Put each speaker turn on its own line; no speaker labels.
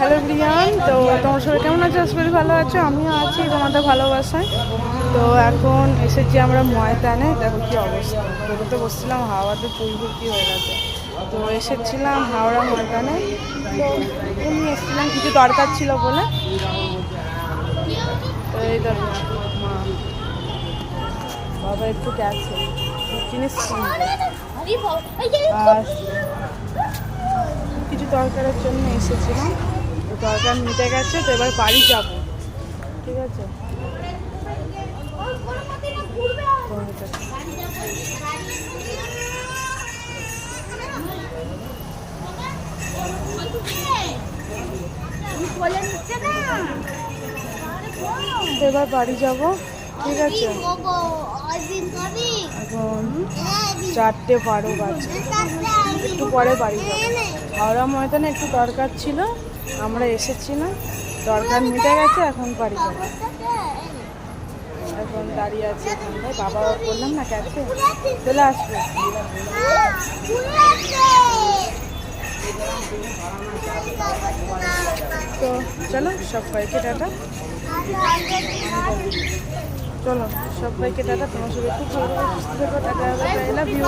Hello Brian, তো তোমার সবাই কেমন আছো? আশা করি ভালো আছো, আমিও আছি তোমাদের ভালোবাসায়। তো এখন এসেছি আমরা ময়দানে, দেখো কি অবস্থা। টোটোতে বসছিলাম, হাওয়াতে ফুলফুর্তি হয়ে গেছে। তো এসেছিলাম হাওড়া ময়দানে, তো এমনি এসেছিলাম কিছু দরকার ছিল বলে। তো এই দেখো মা বাবা একটু গেছে জিনিস কিনতে, আর কিছু দরকারের জন্য এসেছিলাম। তো দরকার মিটে গেছে, তো এবার বাড়ি যাব, ঠিক আছে। তো এবার বাড়ি যাব, ঠিক আছে। এখন 4:12 বাজে, একটু পরে বাড়ি যাব। হাওড়া ময়দানে একটু দরকার ছিল, আমরা এসেছি না, দরকার মিটে গেছে, এখন বাড়ি যাব। এখন দাঁড়িয়ে আছি এখানটায়, বাবা বললাম না গেছে, চলে আসবে। তো চলো সবাইকে টাটা, চলো সবাইকে টাটা। তোমার সবাই খুব ভালো সুস্থ থেকো, টাটা, আই লাভ ইউ।